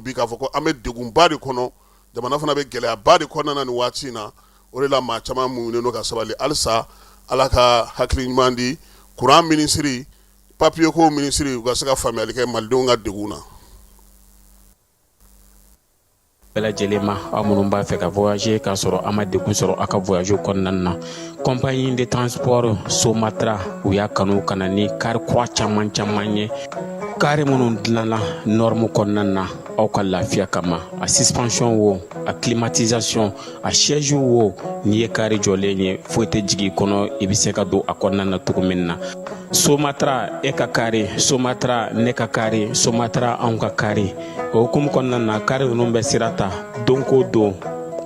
bi k'a fɔ ko an bɛ degunba de kɔnɔ jamana fana bɛ gɛlɛyaba de kɔnɔna na nin waati in na o de la maa caman muɲunen don ka sabali halisa Ala ka hakili ɲuman di courant ministre papier ko ministre u ka se ka faamuyali kɛ malidenw ka degun na. Bɛɛ lajɛlen ma aw minnu b'a fɛ ka voyager k'a sɔrɔ a ma degun sɔrɔ a ka voyage kɔnɔna na compagnie de transport Somatra u y'a kanu ka na ni kari kura caman ye kari minnu dilanna norme kɔnɔna na aw ka lafiya kama a suspension wo a climatisation a siège wo n'i ye kari jɔlen ye foyi tɛ jigin kɔnɔ i bɛ se ka don a kɔnɔna na cogo min na Somatra e ka kari Somatra ne ka kari Somatra anw ka kari o hukumu kɔnɔna na kari ninnu bɛ sira ta don ko don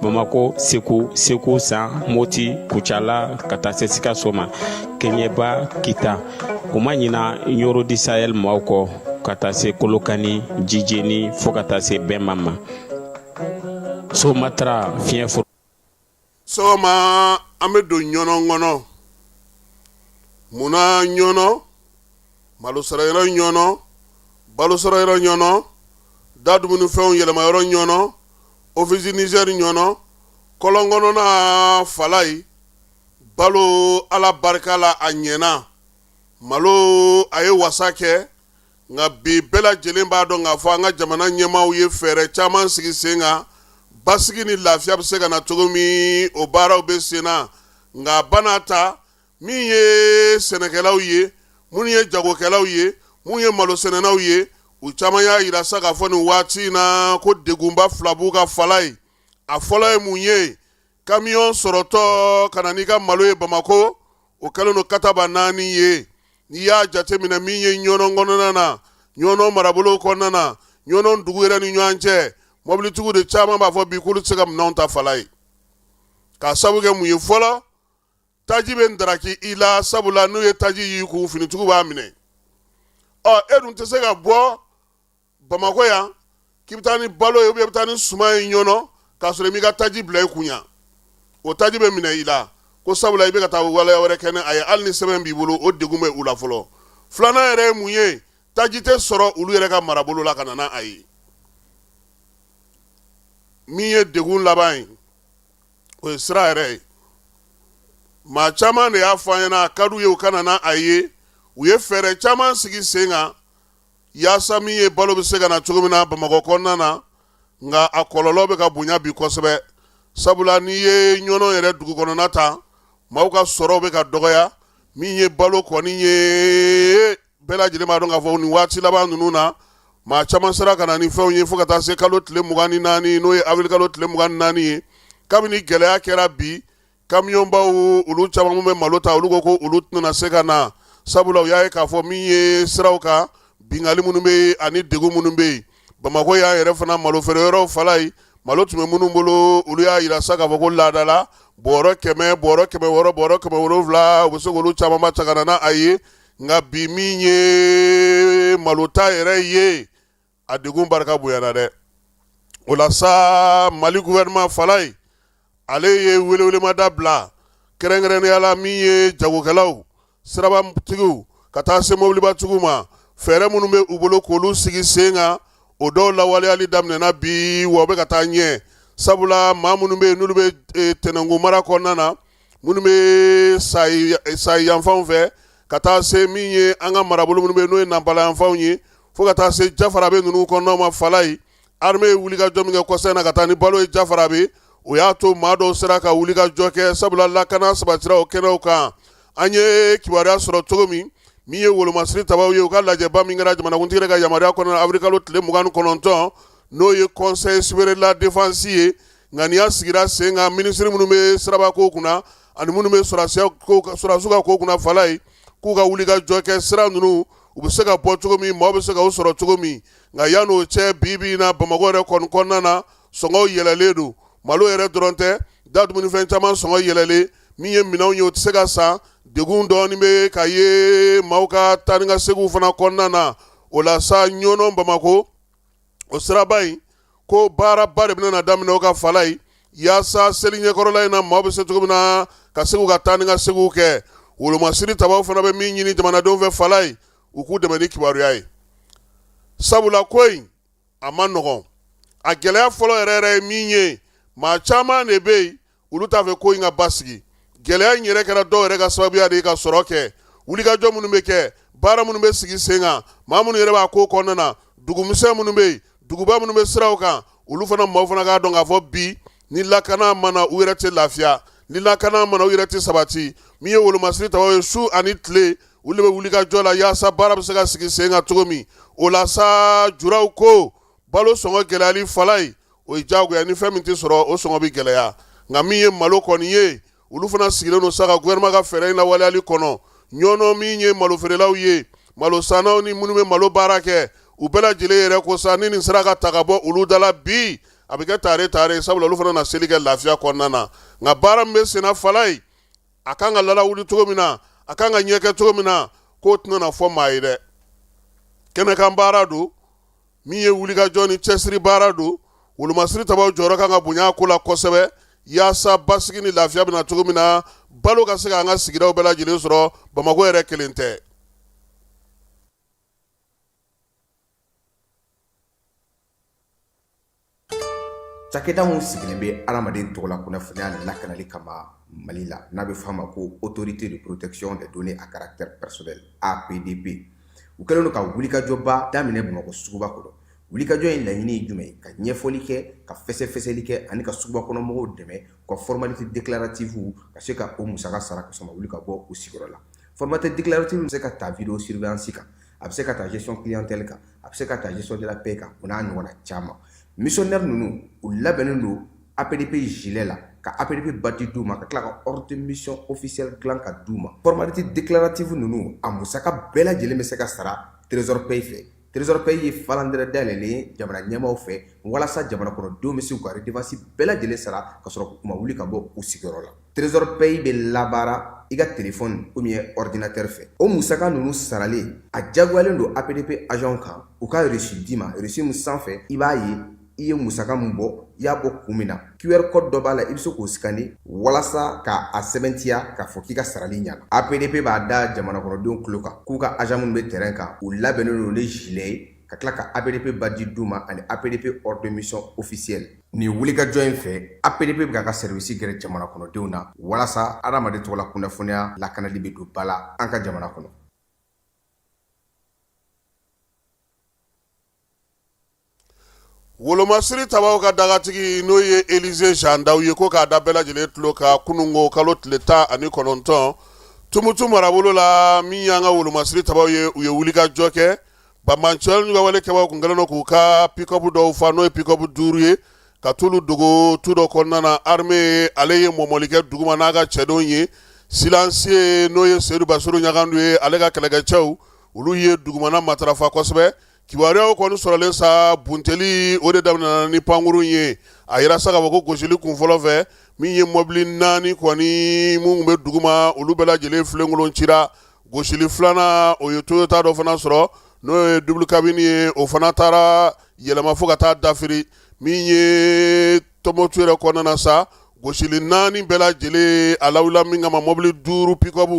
Bamako Segu San Moti Kucala ka taa se Sikaso ma Keɲeba Kita o ma ɲina Yoro di Sahel maaw kɔ ka taa se Kolokani Jijeni fo ka taa se Bɛnma ma Somatra fiɲɛ foro sɔgɔma an bɛ don ɲɔnɔ kɔnɔ munna ɲɔnɔ malo sɔrɔ yɔrɔ ɲɔnɔ balo sɔrɔ yɔrɔ ɲɔnɔ da dumunifɛnw yɛlɛma yɔrɔ ɲɔnɔ office Niger ɲɔnɔ kɔlɔn kɔnɔna falai balo ala barika la a ɲɛna malo a ye wasa kɛ nka bi bɛɛ lajɛlen b'a dɔn k'a fɔ an ka jamana ɲɛmaaw ye fɛɛrɛ caman sigi sen kan basigi ni lafiya bɛ se ka na cogo min o baaraw bɛ sen na nka bana ta min ye sɛnɛkɛlaw ye minnu ye jagokɛlaw ye minnu ye malo sɛnɛnaw ye u caman y'a yira sa k'a fɔ nin waati in na ko degunba fila b'u ka fala ye a fɔlɔ ye mun ye camion sɔrɔtɔ ka na n'i ka malo ye Bamako o kɛlen don kataba 4 ye n'i y'a jateminɛ min ye ɲɔnɔ kɔnɔna na ɲɔnɔ marabolo kɔnɔna na ɲɔnɔ dugu yɛrɛ ni ɲɔgɔn cɛ mobilitigiw de caman b'a fɔ bi k'olu tɛ se ka minɛnw ta fala ye k'a sabu kɛ mun ye fɔlɔ taji bɛ ndaraki i la sabula n'u ye taji y'i kun finitigiw b'a minɛ e dun tɛ se ka bɔ Bamako yan k'i bɛ taa ni balo ye ou bien i bɛ taa ni suman ye ɲɔnɔ k'a sɔrɔ i m'i ka taji bila i kun yan o taji bɛ minɛ i la ko sabula i bɛ ka taa waleya wɛrɛ kɛ ni a ye hali ni sɛbɛn b'i bolo o degun bɛ u la fɔlɔ filanan yɛrɛ ye mun ye taji tɛ sɔrɔ olu yɛrɛ ka marabolo la ka na n'a ye min ye degun laban ye o ye sira yɛrɛ ye maa caman de y'a fɔ an ɲɛna a ka d'u ye u ka na n'a ye u ye fɛɛrɛ caman sigi sen kan yaasa min ye balo bɛ se ka na cogo min na Bamakɔ kɔnɔna na nka a kɔlɔlɔ bɛ ka bonya bi kosɛbɛ sabula n'i ye ɲɔnɔ yɛrɛ dugu kɔnɔna ta maaw ka sɔrɔ bɛ ka dɔgɔya min ye balo kɔni ye bɛɛ lajɛlen b'a dɔn k'a fɔ nin waati laban ninnu na maa caman sera ka na ni fɛnw ye fo ka taa se kalo tile 24 n'o ye avril kalo tile 24 ye kabini gɛlɛya kɛra bi kamiyɔnbaw olu caman min bɛ malo ta olu ko ko olu tɛna se ka na sabula u y'a ye k'a fɔ min ye siraw kan bingali minnu bɛ yen ani degun minnu bɛ yen Bamako y'a yɛrɛ fana malo feere yɔrɔ fala ye malo tun bɛ minnu bolo olu y'a yira sa k'a fɔ ko laadala bɔrɔ 100 bɔrɔ 600 bɔrɔ 700 u bɛ se k'olu caman ba ta ka na n'a ye nka bi min ye malo ta yɛrɛ ye a degun barika bonyana dɛ o la sa Mali gouvernement fala ye ale ye welewelemada bila kɛrɛnkɛrɛnnenya la min ye jagokɛlaw sirabatigiw ka taa se mobilibatigiw ma fɛɛrɛ minnu bɛ u bolo k'olu sigi sen kan o dɔw lawaleyali daminɛna bi wa u bɛ ka taa ɲɛ sabula maa minnu bɛ yen n'olu bɛ Tɛnɛnku mara kɔnɔna na minnu bɛ Sayi yanfanw fɛ ka taa se min ye an ka marabolo minnu bɛ yen n'o ye Nampala yanfanw ye fo ka taa se Jafarabe ninnu kɔnɔnaw ma fala ye armée ye wulikajɔ min kɛ kɔsan in na ka taa ni balo ye Jafarabe o y'a to maa dɔw sera ka wulikajɔ kɛ sabula lakana sabatira o kɛnɛw kan an ye kibaruya sɔrɔ cogo min ye wolomasiri tabaw ye u ka lajɛba min kɛra jamanakuntigi yɛrɛ ka yamaruya kɔnɔna avril kalo tile 29 n'o ye conseil supérieur de la défense ye nka nin y'a sigira sen kan minisiri minnu bɛ siraba kow kunna ani minnu bɛ sɔrɔdasiw ka kow kunna fala ye k'u ka wulikajɔ kɛ sira ninnu u bɛ se ka bɔ cogo min maaw bɛ se ka u sɔrɔ cogo min nka yan'o cɛ bi in na Bamako yɛrɛ kɔni kɔnɔna na sɔngɔw yɛlɛlen don malo yɛrɛ dɔrɔn tɛ da dumunifɛn caman sɔngɔ yɛlɛlen min ye minɛnw ye o tɛ se ka san degun dɔɔni bɛ ka ye maaw ka taa ni ka seginw fana kɔnɔna na o la sa ɲɔnɔ Bamako o siraba in ko baaraba de bɛna daminɛ o ka fala ye yaasa seli ɲɛkɔrɔla in na maaw bɛ se cogo min na ka se k'u ka taa ni ka seginw kɛ wolomasiri tabaw fana bɛ min ɲini jamanadenw fɛ fala ye u k'u dɛmɛ ni kibaruya ye sabula ko in a ma nɔgɔn a gɛlɛya fɔlɔ yɛrɛ ye min ye maa caman de bɛ yen olu t'a fɛ ko in ka basigi gɛlɛya in yɛrɛ kɛra dɔw yɛrɛ ka sababuya de ye ka sɔrɔ kɛ wulikajɔ minnu bɛ kɛ baara minnu bɛ sigi sen kan maa minnu yɛrɛ b'a ko kɔnɔna na dugumisɛn minnu bɛ yen duguba minnu bɛ siraw kan olu fana maaw fana k'a dɔn k'a fɔ bi ni lakana mana u yɛrɛ tɛ lafiya ni lakana mana u yɛrɛ tɛ sabati min ye wolomasiri tabaw ye su ani tile olu bɛ wulikajɔ la yaasa baara bɛ se ka sigi sen kan cogo min o la sa juraw ko balo sɔngɔ gɛlɛyali fala ye o ye diyagoya ni fɛn min tɛ sɔrɔ o sɔngɔ bɛ gɛlɛya nka min ye malo kɔni ye olu fana sigilen don sa ka gouvernement ka fɛɛrɛ in lawaleyali kɔnɔ ɲɔnɔ min ye malo feerelaw ye malo sannaw ni minnu bɛ malo baara kɛ u bɛɛ lajɛlen yɛrɛ ko sa ni nin sera ka ta ka bɔ olu da la bi a bɛ kɛ tare sabula olu fana na seli kɛ lafiya kɔnɔna na nka baara min bɛ senna fala ye a kan ka lala wuli cogo min na a kan ka ɲɛ kɛ cogo min na k'o tɛna na fɔ maa ye dɛ kɛnɛkan baara don min ye wulikajɔ ni cɛsiri baara don wolomasiri tabaw jɔyɔrɔ kan ka bonya a ko la kosɛbɛ yaasa basigi ni lafiya bɛna cogo min na balo ka se k'an ka sigidaw bɛɛ lajɛlen sɔrɔ Bamako yɛrɛ kelen tɛ. Cakɛda mun sigilen bɛ adamaden tɔgɔ la kunnafoniya lakanali kama Mali la n'a bɛ f'a ma ko autorité de protection des données à caractère personnel APDP u kɛlen don ka wulikajɔba daminɛ Bamako suguba kɔnɔ wulikajɔ in laɲini ye jumɛn ye ka ɲɛfɔli kɛ ka fɛsɛfɛsɛli kɛ ani ka suguba kɔnɔ mɔgɔw dɛmɛ ka formalité déclarative ka se ka o musaka sara ka sɔn ka wuli ka bɔ u sigiyɔrɔ la formalité déclarative bɛ se ka ta vidéo surveillance kan a bɛ se ka ta gestion clientèle kan a bɛ se ka ta gestion de la paix kan o n'a ɲɔgɔnna caman missionnaire ninnu u labɛnnen don APDP gilet la ka APDP bati d'u ma ka tila ka ordre de mission officiel dilan ka d'u ma formalité déclarative ninnu a musaka bɛɛ lajɛlen bɛ se ka sara trésor paye fɛ trésor paye ye falandɛrɛ dayɛlɛlen ye jamana ɲɛmaaw fɛ walasa jamana kɔnɔdenw bɛ se k'u ka redevance bɛɛ lajɛlen sara ka sɔrɔ u ma wuli ka bɔ u sigiyɔrɔ la trésor paye bɛ labaara i ka téléphone ou bien ordinateur fɛ o musaka ninnu saralen a jagoyalen don APDP agent kan u ka reçu d'i ma reçu min sanfɛ i b'a ye i ye musaka min bɔ i y'a bɔ kun min na QR code dɔ b'a la i bɛ se k'o scanner walasa ka a sɛbɛntiya k'a fɔ k'i ka sarali ɲɛna APDP b'a da jamana kɔnɔdenw tulo kan k'u ka agent minnu bɛ terrain kan u labɛnnen don ni gilet ye ka tila ka APDP badge d'u ma ani APDP ordre de mission officiel nin wulikajɔ in fɛ APDP bɛ k'a ka service gɛrɛ jamana kɔnɔdenw na walasa adamaden tɔgɔ la kunnafoniya lakanali bɛ don ba la an ka jamana kɔnɔ. wolomasiri tabaw ka dagatigi n'o ye Elize Jandaw ye ko k'a da bɛɛ lajɛlen tulo ka kunungo kalo tile 19 Tumutu marabolo la min y'an ka wolomasiri tabaw ye u ye wulikajɔ kɛ Bamancɛl n'u ka walekɛbaw kun kɛlen don k'u ka pick-up dɔw fa n'o ye pick-up 5 ye ka t'olu dogo tu dɔ kɔnɔna na armée ale ye mɔmɔli kɛ duguma n'a ka cɛdenw ye silencieux n'o ye Seydou Bassirou Ɲagandu ye ale ka kɛlɛkɛcɛw olu ye dugumana matarafa kosɛbɛ kibaruyaw kɔni sɔrɔlen sa bunteli o de daminɛna ni pankuru ye a yira sa ka fɔ ko gosili kun fɔlɔ fɛ min ye mɔbili 4 kɔni mun bɛ duguma olu bɛɛ lajɛlen filenkolon cira gosili filanan o ye Toyota dɔ fana sɔrɔ n'o ye double cabine ye o fana taara yɛlɛma fo ka taa dafiri min ye Tɔnbukutu yɛrɛ kɔnɔna na sa gosili 4 bɛɛ lajɛlen a lawula min kama mɔbili 5 pick-up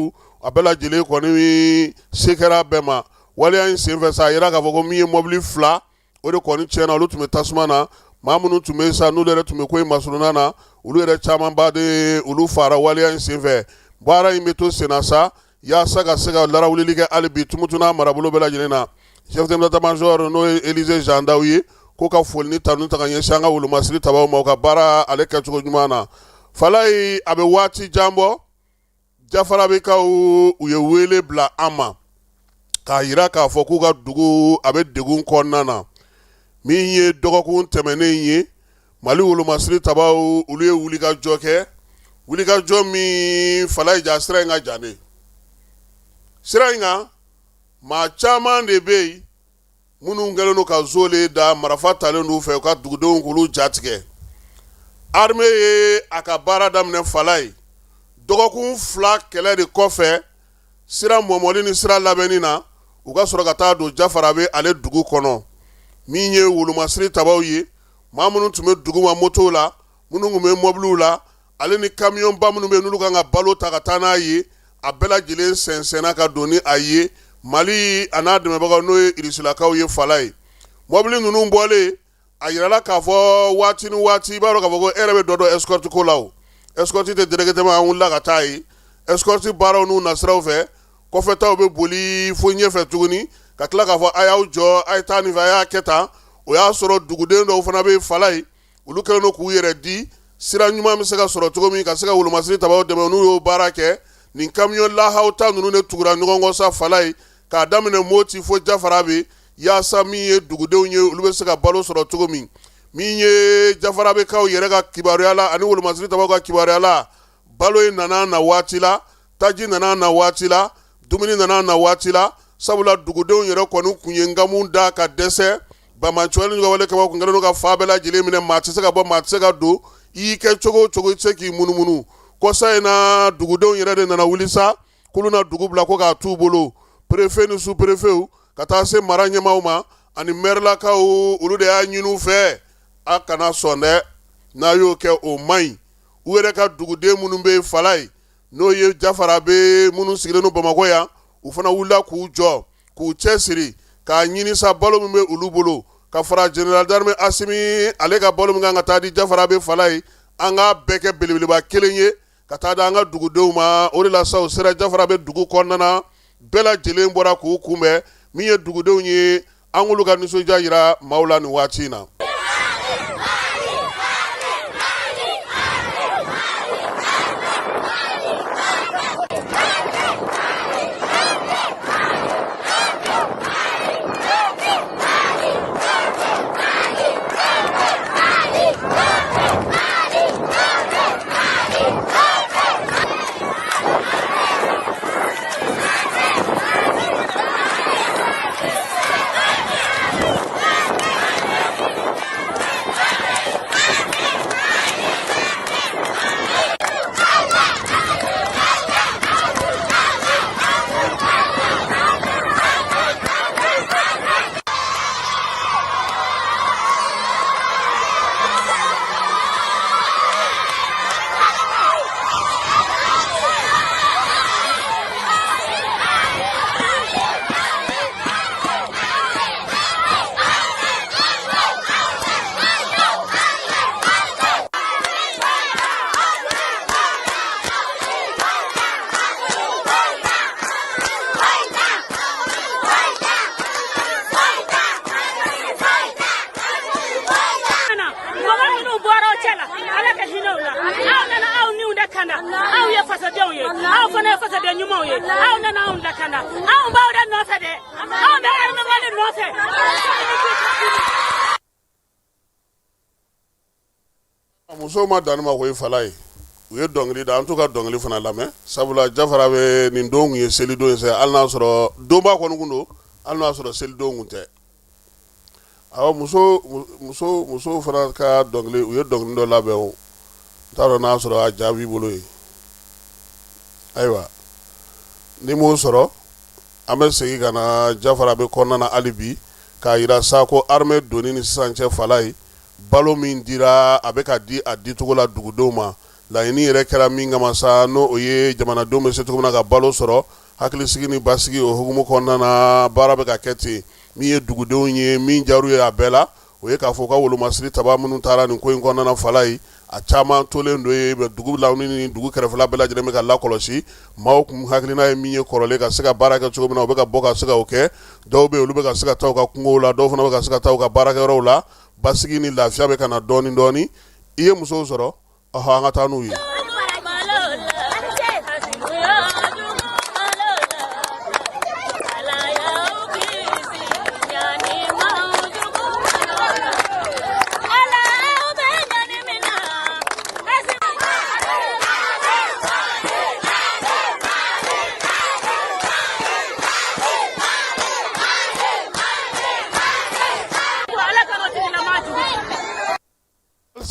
a bɛɛ lajɛlen kɔni se kɛra bɛɛ ma waleya in senfɛ sa a yira k'a fɔ ko min ye mɔbili 2 o de kɔni tiɲɛna olu tun bɛ tasuma na maa minnu tun bɛ sa n'olu yɛrɛ tun bɛ ko in masuruna na olu yɛrɛ camanba de olu fara waleya in senfɛ baara in bɛ to senna sa yaasa ka se ka larawulili kɛ hali bi Tumutu n'a marabolo bɛɛ lajɛlen na chef d'état-major n'o ye Elize Jandaw ye ko ka foli ni tanu ta ka ɲɛsin an ka wolomasiri tabaw ma u ka baara ale kɛcogo ɲuman na fala yi a bɛ waati jan bɔ Jafara bɛ ka u ye wele bila an ma k'a yira k'a fɔ k'u ka dugu a bɛ degun kɔnɔna na min ye dɔgɔkun tɛmɛnen ye Mali wolomasiri tabaw olu ye wulikajɔ kɛ wulikajɔ min fala yi ja sira in ka jan de sira in kan maa caman de bɛ yen minnu kɛlen don ka zole da marafa talen d'u fɛ u ka dugudenw k'olu jatigɛ armée ye a ka baara daminɛ fala ye dɔgɔkun 2 kɛlɛ de kɔfɛ sira mɔmɔli ni sira labɛnni na u ka sɔrɔ ka taa don Jafara bɛ ale dugu kɔnɔ min ye wolomasiri tabaw ye maa minnu tun bɛ dugu ma moto la minnu tun bɛ mɔbiliw la ale ni camion ba minnu bɛ n'olu kan ka balo ta ka taa n'a ye a bɛɛ lajɛlen sɛnsɛnna ka don ni a ye Mali a n'a dɛmɛbagaw n'o ye Irisilakaw ye fala ye mɔbili ninnu bɔlen a yirala k'a fɔ waati ni waati i b'a dɔn k'a fɔ ko e yɛrɛ bɛ dɔ dɔn escorte ko la o escorte tɛ directement an wulila ka taa ye escorte baaraw n'u nasiraw fɛ kɔfɛtaw bɛ boli fo ɲɛfɛ tuguni ka tila k'a fɔ a y'aw jɔ a ye taa nin fɛ a y'a kɛ tan o y'a sɔrɔ duguden dɔw fana bɛ fala ye olu kɛlen don k'u yɛrɛ di sira ɲuman bɛ se ka sɔrɔ cogo min ka se ka wolomasiri tabaw dɛmɛ n'u y'o baara kɛ nin camion lahaw ta ninnu de tugura ɲɔgɔn kɔ sa fala ye k'a daminɛ Moti fo Jafara bɛ yaasa min ye dugudenw ye olu bɛ se ka balo sɔrɔ cogo min ye Jafara bɛ kaw yɛrɛ ka kibaruya la ani wolomasiri tabaw ka kibaruya la balo in nana na waati la taji nana na waati la dumuni nana na waati la sabula dugudenw yɛrɛ kɔni kun ye ngamu da ka dɛsɛ bamacɔli ni wale kaba kun kɛlen ka fa bɛɛ lajɛlen minɛ maa tɛ se ka bɔ maa tɛ se ka don i y'i kɛ cogo o cogo i tɛ se k'i munumunu kɔsa in na dugudenw yɛrɛ de nana wuli sa k'olu na dugu bila ko k'a t'u bolo préfet ni sous-préfet ka taa se mara ɲɛmaaw ma ani mairelakaw olu de y'a ɲini u fɛ a kana sɔn dɛ n'a y'o kɛ o man ɲi u yɛrɛ ka duguden minnu bɛ fala ye n'o ye Jafara bɛ minnu sigilen don Bamakɔ yan u fana wulila k'u jɔ k'u cɛsiri k'a ɲini sa balo min bɛ olu bolo ka fara général d'armée Asimi ale ka balo min kan ka taa di Jafara bɛ fala ye an k'a bɛɛ kɛ belebeleba kelen ye ka taa di an ka dugudenw ma o de la sa u sera Jafara bɛ dugu kɔnɔna na bɛɛ lajɛlen bɔra k'u kunbɛn min ye dugudenw ye an k'olu ka nisɔndiya jira maaw la nin waati in na. Muso ma dan ma ko i fala ye u ye dɔnkili da an to ka dɔnkili fana lamɛn sabula Jafara bɛ nin don ye selidon ye sɛ hali n'a sɔrɔ donba kɔni kun don hali n'a sɔrɔ selidon kun tɛ awɔ muso fana ka dɔnkili u ye dɔnkili dɔ labɛn o n t'a dɔn n'a sɔrɔ a jaabi bolo ye ayiwa ni m'o sɔrɔ an bɛ segin ka na Jafara bɛ kɔnɔna na hali bi k'a yira sa ko armée donni ni sisan cɛ fala ye balo min dira a bɛ ka di a dicogo la dugudenw ma laɲini yɛrɛ kɛra min kama sa n'o o ye jamanadenw bɛ se cogo min na ka balo sɔrɔ hakilisigi ni basigi o hukumu kɔnɔna na baara bɛ ka kɛ ten min ye dugudenw ye min jar'u ye a bɛɛ la o ye k'a fɔ ka wolomasiri taba minnu taara nin ko in kɔnɔna na fala ye a caman tolen do ye dugu la ni dugu kɛrɛfɛla bɛɛ lajɛlen bɛ ka lakɔlɔsi maaw kun hakilina ye min ye kɔrɔlen ka se ka baara kɛ cogo min na u bɛ ka bɔ ka se ka o kɛ dɔw bɛ olu bɛ ka se ka taa u ka kungow la dɔw fana bɛ ka se ka taa u ka baarakɛyɔrɔw la basigi ni lafiya bɛ ka na dɔɔni dɔɔni i ye musow sɔrɔ ɔhɔ an ka taa n'u ye.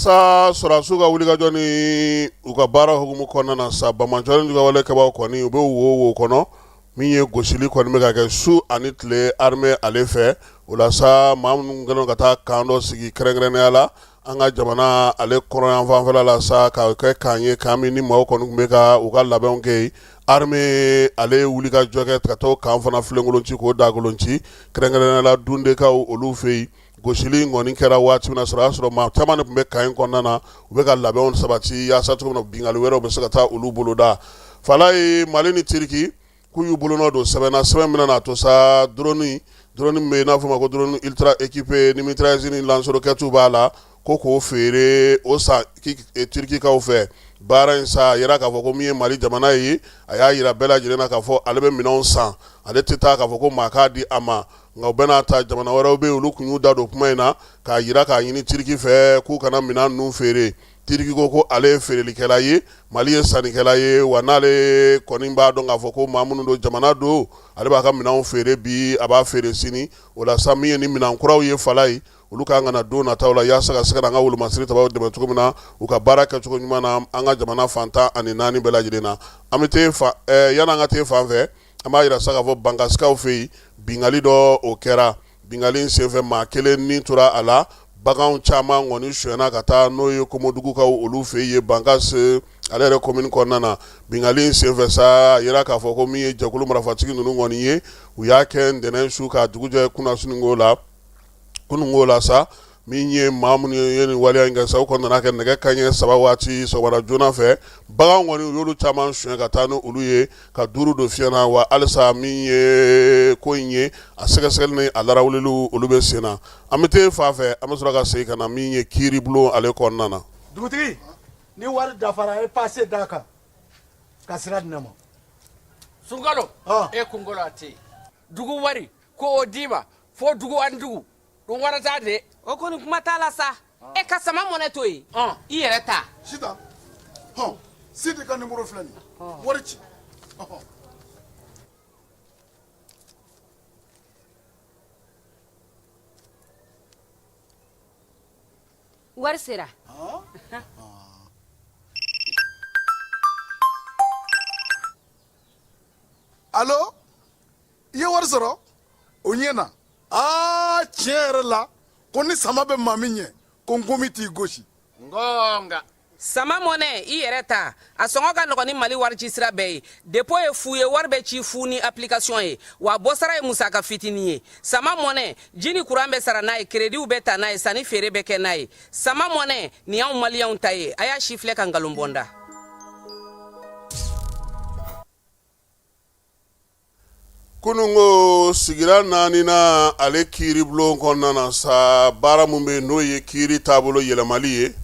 Sa sɔrɔsiw ka wulikajɔ ni u ka baara hukumu kɔnɔna na sa bamacɔli ka wale kɛbaw kɔni u bɛ wo kɔnɔ min ye gosili kɔni bɛ ka kɛ su ani tile armée ale fɛ o la sa maa minnu kɛlen ka taa kan dɔ sigi kɛrɛnkɛrɛnnenya la an ka jamana ale kɔrɔyan fanfɛla la sa ka kɛ kan ye kan min ni maaw kɔni tun bɛ ka u ka labɛnw kɛ yen armée ale wulikajɔ kɛ ka taa kan fana filenkolon ci k'o dagolon ci kɛrɛnkɛrɛnnenya la dundekaw olu fɛ yen gosili ngoni kɛra waati min na sɔrɔ a sɔrɔ maa caman de tun bɛ kan in kɔnɔna na u bɛ ka labɛnw sabati yaasa cogo min na bingali wɛrɛw bɛ se ka taa olu boloda fala ye mali ni tiriki k'u y'u bolonɔ don sɛbɛnna sɛbɛn min na to sa drone min bɛ n'a fɔ ma ko drone ultra équipé ni mitrailleuse ni lance-roquettes b'a la ko k'o feere o san tirikikaw fɛ baara in sa a yira k'a fɔ ko min ye mali jamana ye a y'a yira bɛɛ lajɛlen na k'a fɔ ale bɛ minɛnw san ale tɛ taa k'a fɔ ko maa k'a di a ma nka u bɛna ta jamana wɛrɛw bɛ yen olu kun y'u da don kuma in na k'a yira k'a ɲini tiriki fɛ k'u kana minɛn ninnu feere tiriki ko ale ye feerelikɛla ye mali ye sannikɛla ye wa n'ale kɔni b'a dɔn k'a fɔ ko maa minnu don jamana don ale b'a ka minɛnw feere bi a b'a feere sini o la sa min ye ni minɛn kuraw ye fala ye olu k'an kana don nataw la yaasa ka se ka an ka wolomasiri tabaw dɛmɛ cogo min na u ka baara kɛ cogo ɲuman na an ka jamana fantan ani naani bɛɛ lajɛlen na an bɛ yan'an ka te fan fɛ an b'a yira sa k'a fɔ bangasikaw fɛ yen bingali dɔ o kɛra bingali in senfɛ maa kelen ni tora a la baganw caman kɔni sonyɛna ka taa n'o ye komodugukaw olu fɛ yen bangas ale yɛrɛ komini kɔnɔna na bingali in senfɛ sa yira k'a fɔ ko min ye jɛkulu marafatigi ninnu kɔni ye u y'a kɛ ntɛnɛn su ka dugujɛ kunungo la sa min ye maa minnu ye nin waleya in kɛ sa u kɔni nana kɛ nɛgɛ kanɲɛ 3 waati sɔgɔmada joona fɛ bagan kɔni u y'olu caman suɲɛ ka taa ni olu ye ka duuru don fiɲɛ na wa halisa min ye ko in ye a sɛgɛsɛgɛli ni a larawuliliw olu bɛ sen na an bɛ te fan fɛ an bɛ sɔrɔ ka segin ka na min ye kiiri bulon ale kɔnɔna na. dugutigi ni wari dafara e passe d'a kan ka sira di ne ma. Sunkalo e kunkolo a tɛ yen dugu wari ko o d'i ma fo dugu ani dugu don wari t'a de. o kɔni kuma t'a la sa e ka sama mɔnɛ to yen i yɛrɛ ta. Sita Sidi ka numéro filɛ nin wari ci. wari sera. Allo i ye wari sɔrɔ o ɲɛna tiɲɛ yɛrɛ la ko ni sama bɛ maa min ɲɛ ko nkomi t'i gosi. ngonga sama mɔnɛ i yɛrɛ ta a sɔngɔ ka nɔgɔn ni mali wari ci sira bɛɛ ye dépôt ye fu ye wari bɛ ci fu ni application ye wa bɔsara ye musaka fitinin ye sama mɔnɛ ji ni kuran bɛ sara n'a ye créditw bɛ ta n'a ye sanni feere bɛ kɛ n'a ye sama mɔnɛ nin y'anw maliyɛnw ta ye a y'a si filɛ ka nkalon bɔnda. kunungo sigira naani na ale kiiri bulon kɔnɔna na sa baara mun bɛ n'o ye kiiri taabolo yɛlɛmali ye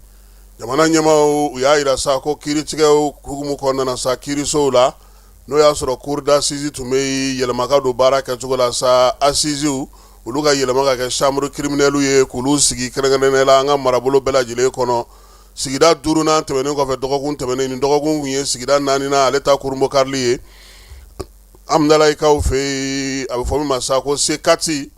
jamana ɲɛmaw u y'a yira sa ko kiiritigɛw hukumu kɔnɔna na sa kiirisow la n'o y'a sɔrɔ cour d'assises tun bɛ yɛlɛma ka don baara kɛcogo la sa assises olu ka yɛlɛma ka kɛ chambre criminelle ye k'olu sigi kɛrɛnkɛrɛnnen la an ka marabolo bɛɛ lajɛlen kɔnɔ sigida 5nan tɛmɛnen kɔfɛ dɔgɔkun tɛmɛnen nin dɔgɔkun kun ye sigida 4nan ale ta kurumbo karili ye amdalayikaw fɛ a bɛ fɔ min ma sa ko C4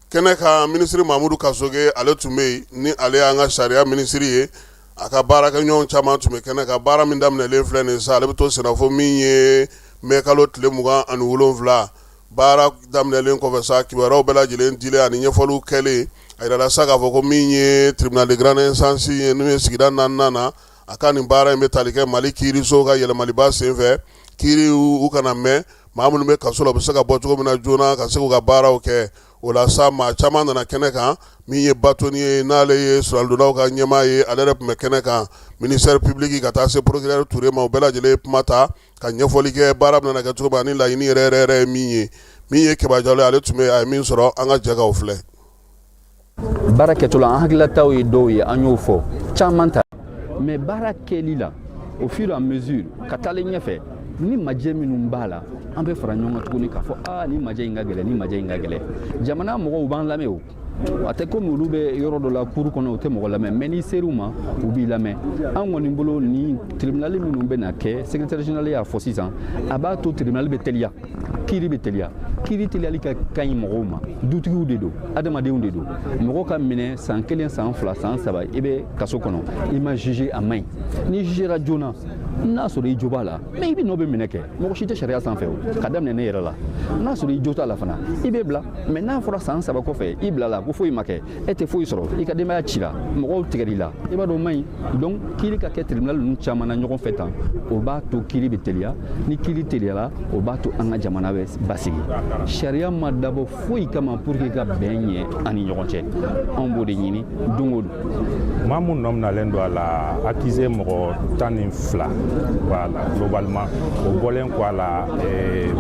kɛnɛ kan minisiri Mamudu Kasoge ale tun bɛ yen ni ale y'an ka sariya minisiri ye a ka baarakɛɲɔgɔn caman tun bɛ kɛnɛ kan baara min daminɛlen filɛ nin sa ale bɛ to senafɔ min ye mɛ kalo tile 27 baara daminɛlen kɔfɛ sa kibaruyaw bɛɛ lajɛlen dilen ani ɲɛfɔliw kɛlen a yirala sa k'a fɔ ko min ye tribunal de grande instance ye n'o ye sigida 4nan na a ka nin baara in bɛ tali kɛ Mali kiiriso ka yɛlɛmaliba senfɛ kiiriw u kana mɛn maa minnu bɛ kaso la u bɛ se ka bɔ cogo min na joona ka se k'u ka baaraw kɛ o la sa maa caman nana kɛnɛ kan min ye Batoni ye n'ale ye sɔrɔdonnaw ka ɲɛmaa ye ale yɛrɛ tun bɛ kɛnɛ kan ministère public ka taa se procureur Ture ma u bɛɛ lajɛlen ye kuma ta ka ɲɛfɔli kɛ baara bɛna kɛ cogo min na ni laɲini yɛrɛ ye min ye Kɛbajalo ale tun bɛ a ye min sɔrɔ an ka jɛkaw filɛ. baara kɛtɔla an hakilataw ye dɔw ye an y'o fɔ caman ta mais baara kɛli la au fur et à mesure ka taalen ɲɛfɛ ni majɛ minnu b'a la an bɛ fara ɲɔgɔn kan tuguni k'a fɔ ni majɛ in ka gɛlɛn ni majɛ in ka gɛlɛn jamana mɔgɔw b'an lamɛn o a tɛ komi olu bɛ yɔrɔ dɔ la kuru kɔnɔ u tɛ mɔgɔ lamɛn mais n'i ser'u ma u b'i lamɛn an kɔni bolo ni tribunal minnu bɛ na kɛ secrétaire général y'a fɔ sisan a b'a to tribunal bɛ teliya kiiri bɛ teliya kiiri teliyali ka ɲi mɔgɔw ma dutigiw de don adamadenw de don mɔgɔ ka minɛ san 1 san 2 san 3 i bɛ kaso kɔnɔ i ma juge a man ɲi n'i jugera joona n'a sɔrɔ i jo b'a la mais i bɛ nɔ bɛ minɛ kɛ mɔgɔ si tɛ sariya sanfɛ o ka daminɛ ne yɛrɛ la n'a sɔrɔ i jo t'a la fana i bɛ bila mais n'a fɔra san 3 kɔfɛ i bila la ko foyi ma kɛ e tɛ foyi sɔrɔ i ka denbaya ci la mɔgɔw tigɛr'i la i b'a dɔn o man ɲi donc kiiri ka kɛ tribunal ninnu caman na ɲɔgɔn fɛ tan o b'a to kiiri bɛ teliya ni kiiri teliyala o b'a to an ka jamana bɛ bɛ basigi sariya ma dabɔ foyi kama pour que ka bɛn ɲɛ ani ɲɔgɔn cɛ anw b'o de ɲini don o don maa mun nɔminalen don a la accusé mɔgɔ 12 voilà globalement o bɔlen kɔ a la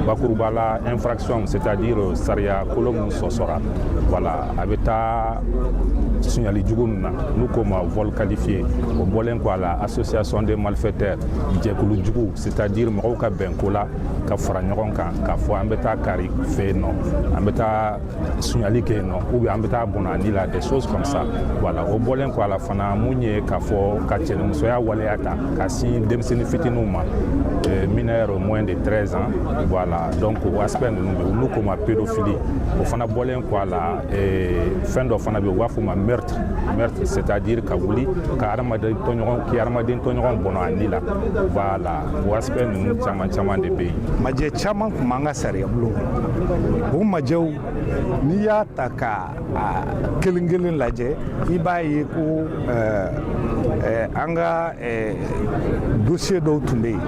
bakuruba la infraction c'est-à-dire sariya kolon min sɔsɔra voilà a bɛ taa suɲali jugu min na n'u ko ma vol qualifié o bɔlen kɔ a la association des malfaiteurs jɛkulu jugu c'est-à-dire mɔgɔw ka bɛn ko la ka fara ɲɔgɔn kan k'a fɔ an bɛ taa kari fɛ yen nɔ an bɛ taa suɲali kɛ yen nɔ ou bien an bɛ taa bɔnani la des choses comme ça voilà o bɔlen kɔ a la fana mun ye k'a fɔ ka cɛnimusoya waleya ta ka sin denmisɛnnin fitininw ma mineurs moins de 13 ans voilà donc o aspect ninnu bɛ olu ko ma pédophilie o fana bɔlen kɔ a la fɛn dɔ fana bɛ yen u b'a fɔ ma meurtre c'est-à-dire ka wuli ka adamaden tɔɲɔgɔn bɔnɔ a ni la voilà o aspect ninnu caman de bɛ yen. Majɛ caman kun b'an ka sariya bulon kɔnɔ o majɛw n'i y'a ta ka kelen kelen lajɛ i b'a ye ko an ka dossier dɔw tun bɛ yen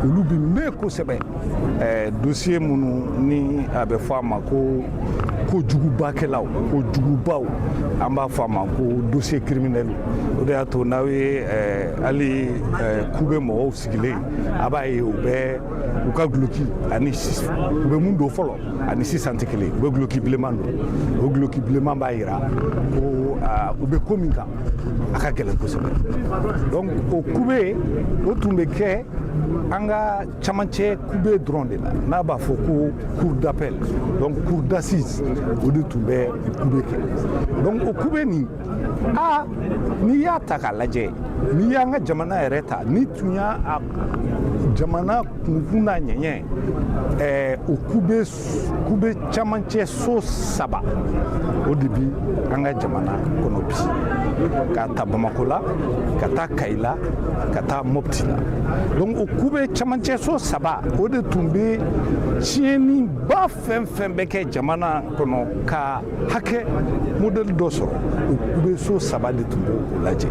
olu bi mɛn kosɛbɛ dossier minnu ni a bɛ fɔ a ma ko jugubakɛlaw ko jugubaw an b'a fɔ a ma ko dossier criminel o de y'a to n'aw ye hali ku bɛ mɔgɔw sigilen a b'a ye u bɛ u ka guloki ani u bɛ mun don fɔlɔ ani sisan tɛ kelen u bɛ guloki bilenman don o guloki bilenman b'a jira ko u bɛ ko min kan a ka gɛlɛn kosɛbɛ donc o kube o tun bɛ kɛ an ka camancɛ kube dɔrɔn de la n'a b'a fɔ ko cour d'appel donc cour d'assises o de tun bɛ kube kɛ donc o kube nin n'i y'a ta k'a lajɛ n'i y'an ka jamana yɛrɛ ta ni tun y'a jamana kunkun n'a ɲɛɲɛ o kube camancɛ so 3 o de bi an ka jamana kɔnɔ bi ka taa Bamako la ka taa Kayi la ka taa Mopti la donc o kube camancɛ so 3 o de tun bɛ tiɲɛniba fɛn fɛn bɛ kɛ jamana kɔnɔ ka hakɛ modèle dɔ sɔrɔ o kube so 3 de tun b'o lajɛ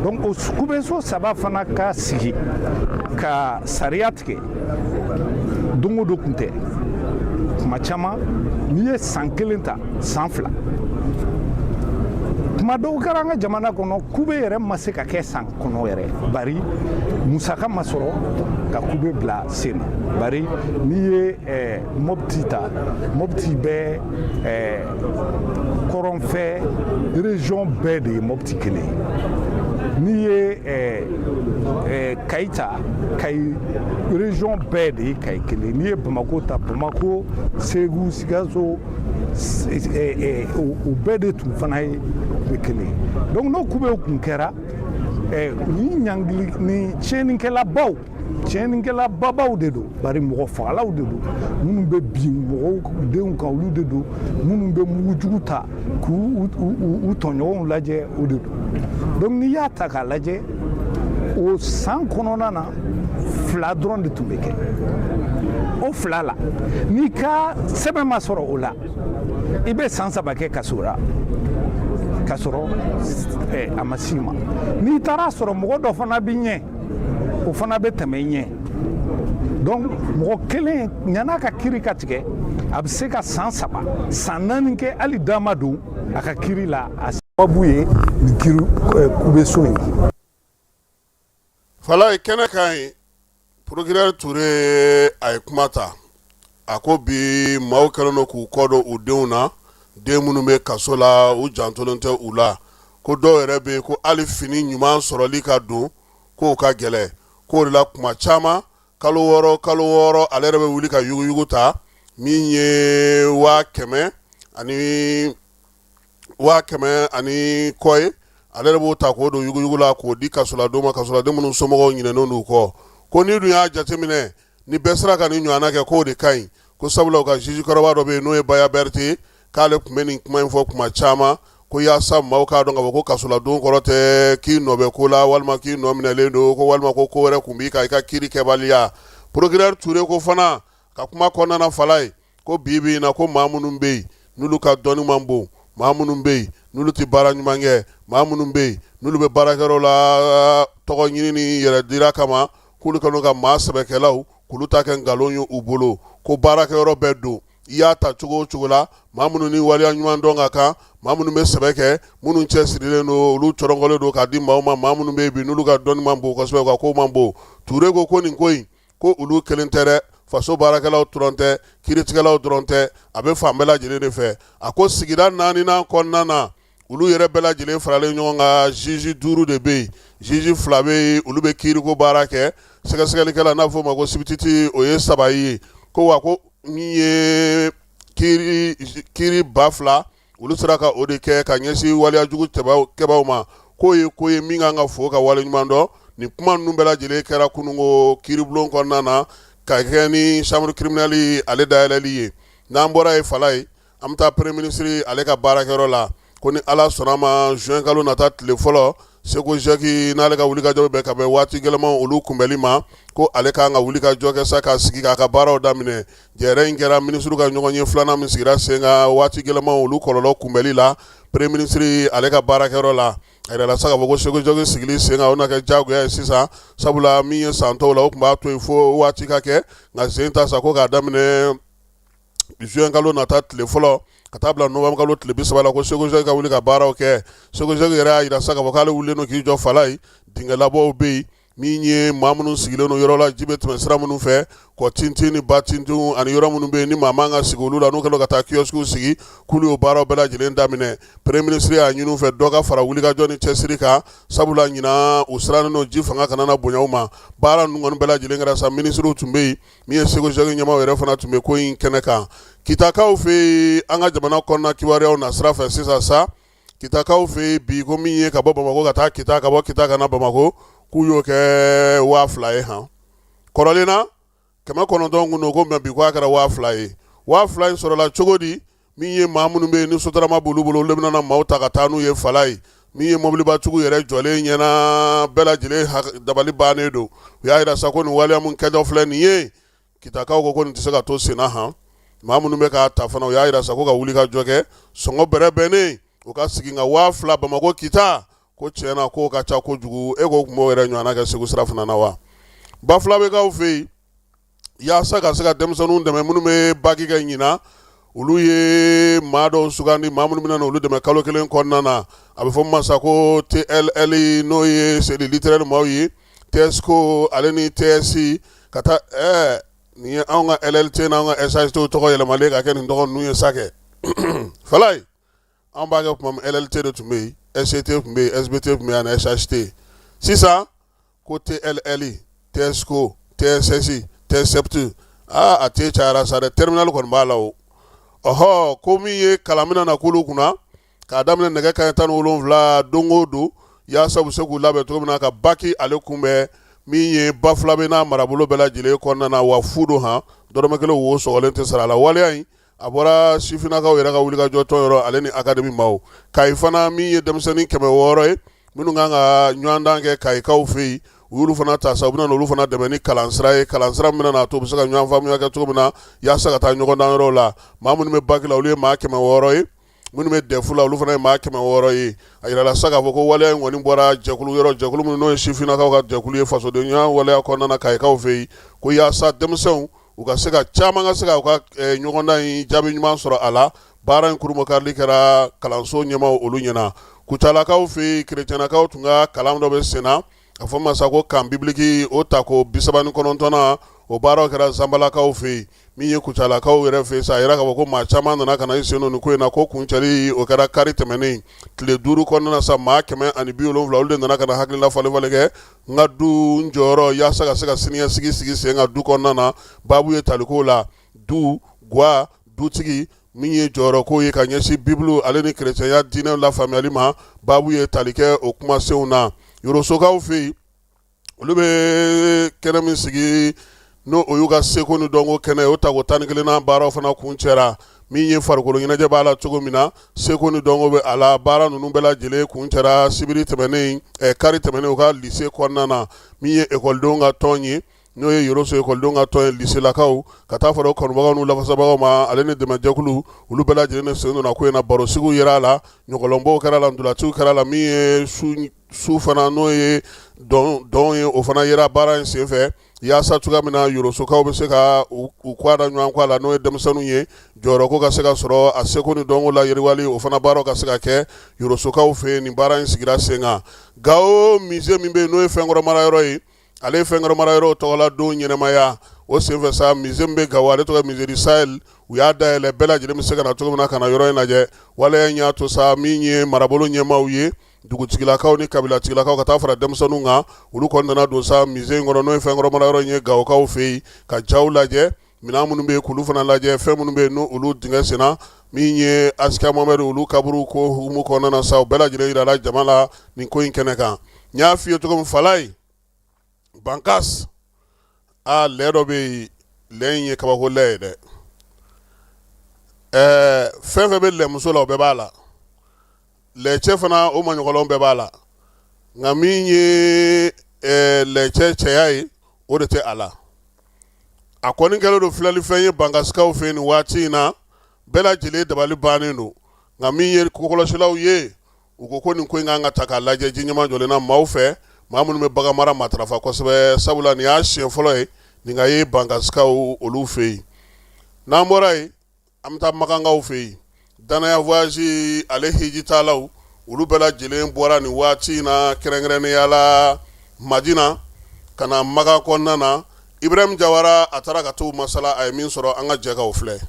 donc o kube so 3 fana ka sigi ka sariya tigɛ don o don kun tɛ kuma caman n'i ye san 1 ta san 2 kuma dɔw kɛra an ka jamana kɔnɔ kube yɛrɛ ma se ka kɛ san kɔnɔ yɛrɛ bari musaka ma sɔrɔ ka kube bila sen na bari n'i ye Mopti ta Mopti bɛ kɔrɔnfɛ région bɛɛ de ye Mopti kelen n'i ye Kayi ta Kayi région bɛɛ de ye Kayi kelen n'i ye Bamako ta Bamako Segu Sikaso o bɛɛ de tun fana ye kelen donc n'o kubew kun kɛra ni tiɲɛnikɛla babaw de don bari mɔgɔ fagalaw de don minnu bɛ bin mɔgɔw denw kan olu de don minnu bɛ mugujugu ta k'u tɔɲɔgɔnw lajɛ o de don donc n'i y'a ta k'a lajɛ o san kɔnɔna na 2 dɔrɔn de tun bɛ kɛ o 2 la n'i ka sɛbɛn ma sɔrɔ o la i bɛ san 3 kɛ kaso la ka sɔrɔ a ma s'i ma n'i taara sɔrɔ mɔgɔ dɔ fana bɛ ɲɛ o fana bɛ tɛmɛ i ɲɛ donc mɔgɔ kelen ɲana ka kiiri ka tigɛ a bɛ se ka san 3 san 4 kɛ hali dama don a ka kiiri la a sababu ye nin kiiri kube so ye. Fala kɛnɛ kan ye procureur Ture a ye kuma ta a ko bi maaw kɛlen don k'u kɔ don u denw na den minnu bɛ kaso la u jantolen tɛ u la ko dɔw yɛrɛ bɛ yen ko hali fini ɲuman sɔrɔli ka don k'o ka gɛlɛ k'o de la kuma caman kalo wɔɔrɔ ale yɛrɛ bɛ wuli ka yuguyugu ta min ye 100,000 ani kɔ ye ale yɛrɛ b'o ta k'o don yuguyugu la k'o di kasoladenw ma kasoladen minnu somɔgɔw ɲinɛnen d'u kɔ ko n'i dun y'a jateminɛ ni bɛɛ sera ka nin ɲɔgɔnna kɛ k'o de ka ɲi ko sabula u ka juge kɔrɔba dɔ bɛ yen n'o ye Baya Berete k'ale tun bɛ nin kuma in fɔ kuma caman ko yaasa maaw k'a dɔn k'a fɔ ko kasoladenw kɔrɔ tɛ k'i nɔ bɛ ko la walima k'i nɔ minɛlen don ko walima ko wɛrɛ kun b'i kan i ka kiiri kɛbaliya procureur Ture ko fana ka kuma kɔnɔna Fala ye ko bi in na ko maa minnu bɛ yen n'olu ka dɔnni man bon maa minnu bɛ yen n'olu tɛ baara ɲuman kɛ maa minnu bɛ yen n'olu bɛ baarakɛyɔrɔ la tɔgɔ ɲini ni yɛrɛ dira kama k'olu kanu ka maa sɛbɛkɛlaw k'olu ta kɛ nkalon ye u bolo ko baarakɛyɔrɔ bɛɛ don i y'a ta cogo o cogo la maa minnu ni waleya ɲuman dɔn ka kan maa minnu bɛ sɛbɛ kɛ minnu cɛsirilen don olu cɔrɔngɔlen don k'a di maaw ma maa minnu bɛ yen bi n'olu ka dɔnni man bon kosɛbɛ u ka kow man bon Ture ko nin ko in ko olu kelen tɛ dɛ faso baarakɛlaw dɔrɔn tɛ kiiritigɛlaw dɔrɔn tɛ a bɛ fan bɛɛ lajɛlen de fɛ a ko sigida 4nan kɔnɔna na olu yɛrɛ bɛɛ lajɛlen faralen ɲɔgɔn kan juge 5 de bɛ yen juge 2 bɛ yen olu bɛ kiiriko baara kɛ sɛgɛsɛgɛlikɛla n'a fɔ o ma ko sibititi o ye 3 ye ko wa ko min ye kiiri 2000 olu sera ka o de kɛ ka ɲɛsin waleyajugu kɛbaw ma ko ye min kan ka fo ka wale ɲuman dɔn nin kuma ninnu bɛɛ lajɛlen kɛra kunungo kiiribulon kɔnɔna na ka kɛ ni chambre criminelle ale dayɛlɛli ye n'an bɔra ye fala ye an bɛ taa premier ministre ale ka baarakɛyɔrɔ la ko ni ala sɔnna ma juin kalo nata tile fɔlɔ Seko Jaki n'ale ka wulikajɔ bɛ ka bɛn waati gɛlɛman olu kunbɛli ma ko ale kan ka wulikajɔ kɛ sa ka sigi k'a ka baaraw daminɛ jɛrɛ in kɛra ministre ka ɲɔgɔn ye filanan min sigira sen kan waati gɛlɛman olu kɔlɔlɔ kunbɛli la premier ministre ale ka baarakɛyɔrɔ la a yɛrɛ la sa k'a fɔ ko Seko Jaki sigili sen kan o na kɛ jagoya ye sisan sabula min ye san tɔw la o tun b'a to yen fo waati ka kɛ nka sen ta sa ko k'a daminɛ juin kalo nata tile fɔlɔ ka taa bila novembre kalo tile 30 la ko Seko Jaki ka wuli ka baaraw kɛ Seko Jaki yɛrɛ y'a yira sa k'a fɔ k'ale wulilen don k'i jɔ fala ye dingɛlabɔw bɛ yen min ye maa minnu sigilen don yɔrɔ la ji bɛ tɛmɛ sira minnu fɛ kɔ tintin ni ba tintin ani yɔrɔ minnu bɛ yen ni maa man ka sigi olu la n'u kɛlen ka taa kiosque sigi k'olu y'o baaraw bɛɛ lajɛlen daminɛ premier ministre y'a ɲini u fɛ dɔ ka fara wulikajɔ ni cɛsiri kan sabula ɲinan u sirannen don ji fanga kana na bonya u ma baara ninnu kɔni bɛɛ lajɛlen kɛra sa ministrew tun bɛ yen min ye Seko Jaki ɲɛmaaw yɛrɛ fana tun bɛ ko in kɛnɛ kan kitakaw fɛ yen an ka jamana kɔnɔna kibaruyaw na sira fɛ sisan sa kitakaw fɛ yen bi ko min ye ka bɔ Bamako ka taa Kita ka bɔ Kita ka na Bamako k'u y'o kɛ 2000 ye han kɔrɔlen na 900 kun don ko mɛ bi ko a kɛra 2000 ye 2000 in sɔrɔla cogo di min ye maa minnu bɛ yen ni sotarama b'olu bolo olu bɛna maaw ta ka taa n'u ye fala ye min ye mobilibatigiw yɛrɛ jɔlen ɲɛna bɛɛ lajɛlen dabali bannen don u y'a jira sa ko nin waleya min kɛjɔ filɛ nin ye kitakaw ko nin tɛ se ka to sen na han maa minnu bɛ k'a ta fana u y'a jira sa ko ka wuli ka jɔ kɛ sɔngɔ bɛrɛ bɛnnen u ka sigi nka 2000 Bamako Kita ko tiɲɛna k'o ka ca kojugu e ko tun b'o yɛrɛ ɲɔgɔnna kɛ Segu sira fana na wa Bafula bɛ k'aw fɛ yen yaasa ka se ka denmisɛnninw dɛmɛ minnu bɛ baki kɛ ɲinan olu ye maa dɔw sugandi maa minnu bɛna olu dɛmɛ kalo kelen kɔnɔna na a bɛ fɔ min ma sa ko TLL n'o ye c'est des littéraires maaw ye TSCO ale ni TSI ka taa nin ye anw ka LLT n'anw ka SHT tɔgɔ yɛlɛmalen ka kɛ nin tɔgɔ ninnu ye sa kɛ fala ye anw b'a kɛ kuma min LLT de tun bɛ yen SCT tun bɛ yen SBT tun bɛ yen ani SHT sisan ko TLL TSCO TSSI TSEPT a tɛ cayara sa dɛ terminal kɔni b'a la o ɔhɔ ko min ye kalan min na k'olu kunna k'a daminɛ nɛgɛ kanɲɛ 17 don o don yaasa u bɛ se k'u labɛn cogo min na ka baki ale kunbɛn min ye Bafula bɛ n'a marabolo bɛɛ lajɛlen kɔnɔna na wa fu don han dɔrɔmɛ kelen wo sɔgɔlen tɛ sara la waleya in a bɔra sifinnakaw yɛrɛ ka wulikajɔ tɔn yɔrɔ ale ni académie maaw Kayi fana min ye denmisɛnnin 600 ye minnu kan ka ɲɔgɔn dan kɛ Kayikaw fɛ yen u y'olu fana ta sa u bɛna olu fana dɛmɛ ni kalansira ye kalansira min bɛna n'a to u bɛ se ka ɲɔgɔn faamuya kɛ cogo min na yaasa ka taa ɲɔgɔn dan yɔrɔw la maa minnu bɛ baki la olu ye maa 600 ye minnu bɛ dɛfu la olu fana ye maa 600 ye a yirala sa k'a fɔ ko waleya in kɔni bɔra jɛkulu yɔrɔ jɛkulu minnu n'o ye sifinnakaw ka jɛkulu ye fasoden ɲɔgɔn waleya kɔnɔna na Kayikaw fɛ yen ko yaasa denmisɛnw u ka se ka caman ka se ka u ka ɲɔgɔn dan in jaabi ɲuman sɔrɔ a la baara in kurumakarili kɛra kalanso ɲɛmaaw olu ɲɛna Kucalakaw fɛ yen kerecɛnnakaw tun ka kalan dɔ bɛ sen na a fɔ ma sa ko kan bibiliki o ta ko 39nan o baaraw kɛra Zanbalakaw fɛ yen min ye Kucalakaw yɛrɛ fɛ yen sa a yira k'a fɔ ko maa caman nana ka na i sen don nin ko in na ko kuncɛli o kɛra kari tɛmɛnen tile 5 kɔnɔna na sa maa 170 olu de nana ka na hakilila falen-falen kɛ n ka du jɔyɔrɔ yaasa ka se ka siniɲɛsigi sigi sen ka du kɔnɔna na baabu ye talikow la du gwa dutigi min ye jɔyɔrɔko ye ka ɲɛsin bibulu ale ni kerecɛnya diinɛ lafaamuyali ma baabu ye tali kɛ o kumasenw na Yorosokaw fɛ yen olu bɛ kɛnɛ min sigi n'o o y'u ka seko ni dɔnko kɛnɛ o tako 11nan baaraw fana kun cɛra min ye farikolo ɲɛnajɛ b'a la cogo min na seko ni dɔnko bɛ a la baara ninnu bɛɛ lajɛlen kun cɛra sibiri tɛmɛnen kari tɛmɛnen u ka lycée kɔnɔna na min ye ekɔlidenw ka tɔn ye n'o ye yɔrɔ so ekɔlidenw ka tɔn ye liselakaw ka taa fara o kanubagaw n'u lafasabagaw ma ale ni dɛmɛjɛkulu olu bɛɛ lajɛlen ne sen donna ko in na barosigiw yera a la ɲɔgɔlɔnbaw kɛra la ndolatiw kɛra la min ye su fana n'o ye dɔn ye o fana yera baara in senfɛ yaasa cogoya min na yorosokaw bɛ se ka u kɔ da ɲɔgɔn kɔ a la n'o ye denmisɛnninw ye jɔyɔrɔ ko ka se ka sɔrɔ a seko ni dɔnko la yiriwali o fana baaraw ka se ka kɛ yorosokaw fɛ yen nin baara in sigira sen kan Gao musée min bɛ yen n'o ye fɛnkɔrɔ marayɔrɔ ye ale ye fɛnkɔrɔ marayɔrɔ tɔgɔla don ɲɛnɛmaya o senfɛ sa musée min bɛ Gao ale tɔgɔ musée du Sahel u y'a dayɛlɛ bɛɛ lajɛlen bɛ se ka na cogo min na ka na yɔrɔ in lajɛ waleya in y'a to sa min ye marabolo ɲɛmaaw ye dugutigilakaw ni kabilatigilakaw ka taa fara denmisɛnninw kan olu kɔni nana don sa musée in kɔnɔ n'o ye fɛnkɔrɔ marayɔrɔ in ye Gawokaw fɛ yen ka jaw lajɛ minɛn minnu bɛ yen k'olu fana lajɛ fɛn minnu bɛ yen n'olu dingɛ senna min ye Askia Mohamɛdi olu kaburu ko hukumu kɔnɔna na sa u bɛɛ lajɛlen yirala jama la nin ko in kɛnɛ kan n y'a f'i ye cogo min Falaye Bankas lɛ dɔ bɛ yen lɛ in ye kabako lɛ ye dɛ fɛn fɛn bɛ lɛmuso la o bɛɛ b'a la lɛcɛ fana o maɲɔgɔnlɔn bɛɛ b'a la nka min ye lɛcɛ cɛya ye o de tɛ a la a kɔni kɛlen don filɛlifɛn ye Bankasikaw fɛ yen nin waati in na bɛɛ lajɛlen dabali bannen don nka min ye kokɔlɔsilaw ye u ko nin ko in kan ka ta k'a lajɛ ji ɲɛma jɔlen na maaw fɛ maa minnu bɛ bagan mara matarafa kosɛbɛ sabula nin y'a siɲɛ fɔlɔ ye nin ka ye Bankasikaw olu fɛ yen n'an bɔra yen an bɛ taa Makankaw fɛ yen danaya voyage ale hijitalaw olu bɛɛ lajɛlen bɔra nin waati in na kɛrɛnkɛrɛnnenya la Madina ka na Maka kɔnɔna na Ibrahim Jawara a taara ka t'o masala a ye min sɔrɔ an ka jɛ ka o filɛ.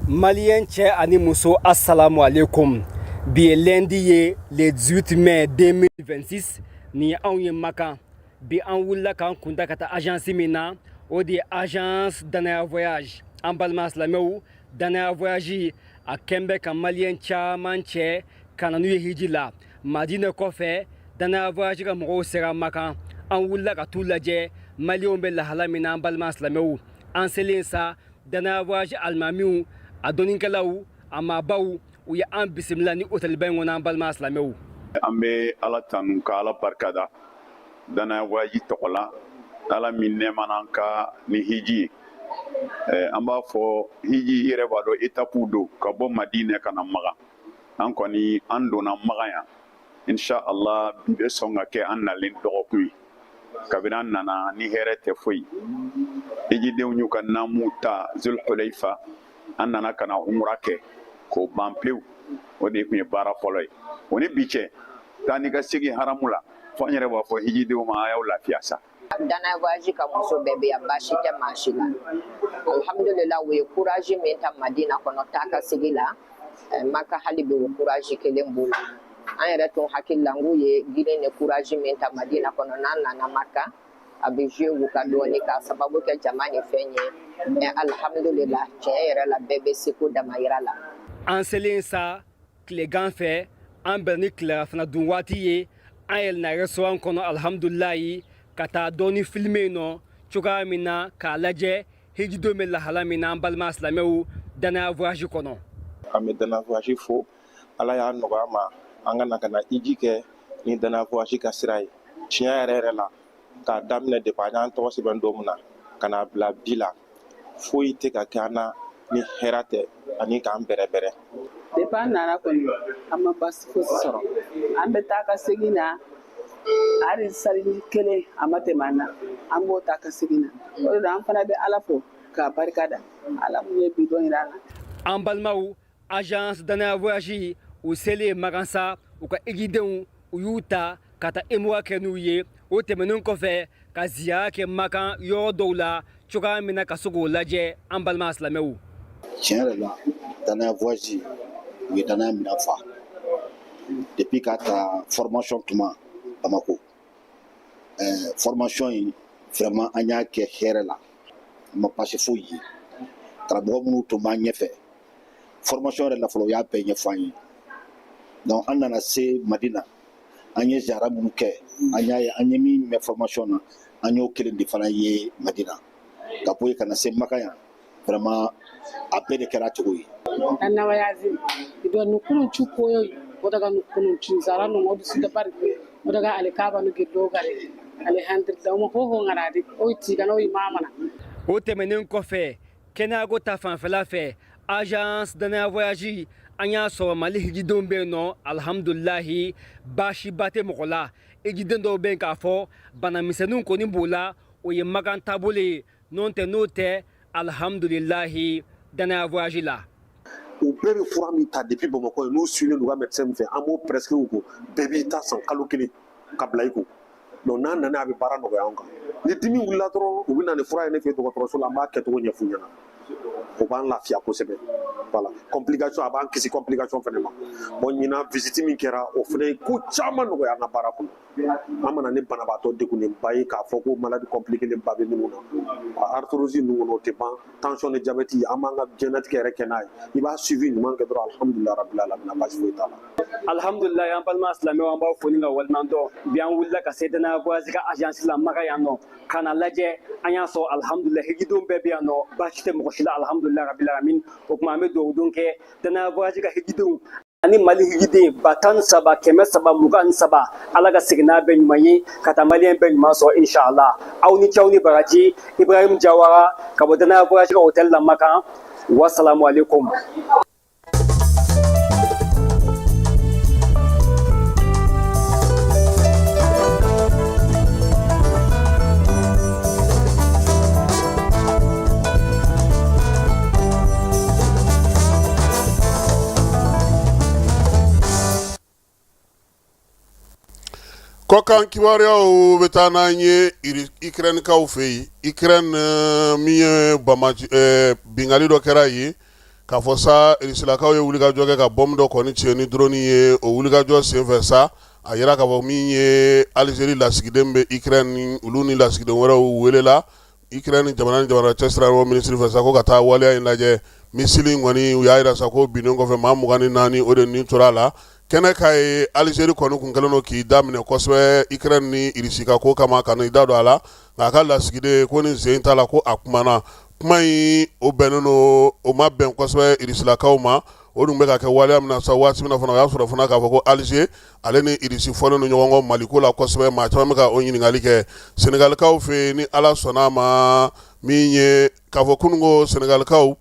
Malien cɛ ani muso assalamu alaikum bi ye lundi ye le 18 mai 2026 ni ye anw ye Maka bi an wulila k'an kunda ka taa agence min na o de ye agence danaya voyage an balima silamɛw danaya voyage a kɛn bɛ ka malien caman cɛ ka na n'u ye hiji la Madina kɔfɛ danaya voyage ka mɔgɔw sera Maka an wulila ka t'u lajɛ malienw bɛ lahala min na an balima silamɛw an selen sa danaya voyage alimamiw a dɔnnikɛlaw a maabaw u ye an bisimila ni hôtelba in kɔnɔ an balima silamɛw an bɛ Ala tanu ka Ala barikada danaya voyage tɔgɔ la Ala min nɛɛmana an ka ni hiji ye an b'a fɔ hiji yɛrɛ b'a dɔn étape don ka bɔ Madina ka na Maka an kɔni an donna Maka yan insha Allah bi bɛ sɔn ka kɛ an nalen dɔgɔkun ye kabini an nana ni hɛrɛ tɛ foyi hijidenw y'u ka namu ta Zulhulayfa an nana ka na umra kɛ k'o ban pewu o de tun ye baara fɔlɔ ye o ni bi cɛ taa ni ka segin haramu la fo an yɛrɛ b'a fɔ hijidenw ma a y'aw lafiya sa. Danaya voyage ka muso bɛɛ bɛ yan baasi tɛ maa si la alhamdulillah u ye courage min ta Madina kɔnɔ taa ka segin la Maka hali bi o courage kelen b'u la an yɛrɛ tun hakili la n k'u ye girin ni courage min ta Madina kɔnɔ n'an nana Maka a bɛ joué u ka dɔɔni ka sababu kɛ jama ni fɛn ye mais alhamdulillah tiɲɛ yɛrɛ la bɛɛ bɛ seko damayira la. an selen sa tilegan fɛ an bɛn ni tilerafana dun waati ye an yɛlɛnna restaurant kɔnɔ alhamdulilayi ka taa dɔɔni filime yen nɔ cogoya min na k'a lajɛ hijidenw bɛ lahala min na an balima silamɛw danaya voyage kɔnɔ. an bɛ danaya voyage fo Ala y'a nɔgɔya ma an ka na ka na hiji kɛ ni danaya voyage ka sira ye tiɲɛ yɛrɛ yɛrɛ la k'a daminɛ depuis an y'an tɔgɔ sɛbɛn don min na ka n'a bila bi la foyi tɛ ka kɛ an na ni hɛrɛ tɛ ani k'an bɛrɛbɛrɛ. Depuis an nana kɔni an ma baasi fosi sɔrɔ an bɛ taa ka segin na hali saliji kelen a ma tɛmɛ an na an b'o taa ka segin na o de la an fana bɛ Ala fo k'a barikada Ala mun ye bi dɔn yira an na. an balimaw agence danaya voyage u selen Maka sa u ka hijidenw u y'u ta ka taa émoi kɛ n'u ye o tɛmɛnen kɔfɛ ka ziyara kɛ Maka yɔrɔ dɔw la cogoya min na ka se k'o lajɛ an balima silamɛw. tiɲɛ yɛrɛ la danaya voyage u ye danaya minɛ fa depuis k'a ta formation tuma Bamako formation in vraiment an y'a kɛ hɛrɛ la a ma baasi foyi ye karamɔgɔ minnu tun b'an ɲɛfɛ formation yɛrɛ la fɔlɔ u y'a bɛɛ ɲɛfɔ an ye donc an nana se Madina an ye ziyara minnu kɛ an y'a ye an ye min mɛn formation na an y'o kelen de fana ye Madina ka bɔ yen ka na se Maka yan vraiment a bɛɛ de kɛra cogo ye. danaya voyage ido nukunu chukoyo o daga nukunu chinzara no modu sida bari o daga alikaba no giddo gare alhamdulillah mo ho ngaradi o tigano imamana o tɛmɛnen kɔfɛ kɛnɛyago ta fanfɛla fɛ agence danaya voyage an y'a sɔrɔ mali hijidenw bɛ yen nɔ alhamdulilahi baasiba tɛ mɔgɔ la hijiden dɔw bɛ yen k'a fɔ banamisɛnninw kɔni b'o la o ye makan taabolo ye n'o tɛ alhamdulilahi danaya voyage la u bɛɛ bɛ fura min ta depuis Bamakɔ n'u suivent n'u ka médecin min fɛ an b'o prescrire u ko bɛɛ b'i ta san kalo kelen ka bila i kun donc n'a nana a bɛ baara nɔgɔya an kan ni dimi wulila dɔrɔn u bɛ na ni fura ye ne fɛ dɔgɔtɔrɔso la an b'a kɛcogo ɲɛf'u ɲɛna o b'an lafiya kosɛbɛ voilà complication a b'an kisi complication fɛnɛ ma bon ɲina visite min kɛra o fɛnɛ ye ko caman nɔgɔya an ka baara kɔnɔ an mana ni banabaatɔ degunnenba ye k'a fɔ ko maladie compliquée ba bɛ minnu na arthrose ninnu kɔnɔ o tɛ ban tension ni diabète an b'an ka diɲɛnatigɛ yɛrɛ kɛ n'a ye i b'a suivi ɲuman kɛ dɔrɔn alhamdulilahi rabbil alamin baasi foyi t'a la alhamdulilahi an balima silamɛw an b'aw fo ni ka waliɲuman dɔn bi an wulila ka se danaya voyage ka agence la Maga yan nɔ ka na lajɛ an y'a sɔrɔ alhamdulilahi hijidenw bɛɛ bɛ yan nɔ baasi tɛ mɔgɔ si la alhamdulilahi rabbil alamin o tuma an bɛ dugawu don kɛ danaya voyage ka hijidenw ani mali hijiden 13 323 ala ka segin n'a bɛɛ ɲuman ye ka taa maliyɛn bɛɛ ɲuman sɔrɔ inshallah aw ni cɛw ni baraji Ibrahim Jawara ka bɔ danaya voyage ka hôtel la Makan wassalamu alaikum. Kokan kibaruyaw bɛ taa n'an ye Ukraine kaw fɛ yen Ukraine min ye bingali dɔ kɛra yen k'a fɔ sa Rusilakaw ye wulikajɔ kɛ ka bombe dɔ kɔni cɛ ni drone ye o wulikajɔ senfɛ sa a yira k'a fɔ min ye Algérie lasigiden bɛ Ukraine olu ni lasigiden wɛrɛw welela Ukraine jamana ni jamana cɛsiriyɔrɔ minisiri fɛ sa ko ka taa waleya in lajɛ misili kɔni u y'a yira sa ko binnen kɔfɛ maa 24 o de nin tora a la kɛnɛ ka ye Algérie kɔni kun kɛlen don k'i daminɛ kosɛbɛ Ukraine ni Rusika ko kama ka na i da don a la nka a ka lasigiden ko ni sen t'a la ko a kumana kuma in o bɛnnen don o ma bɛn kosɛbɛ Rusilakaw ma o dun bɛ ka kɛ waleya min na sa waati min na fana o y'a sɔrɔ fana k'a fɔ ko Alger ale ni Rusi fɔlen don ɲɔgɔn kɔ Maliko la kosɛbɛ maa caman bɛ ka o ɲininkali kɛ Senegalikaw fɛ ni Ala sɔnna a ma min ye k'a fɔ kununko Senegalikaw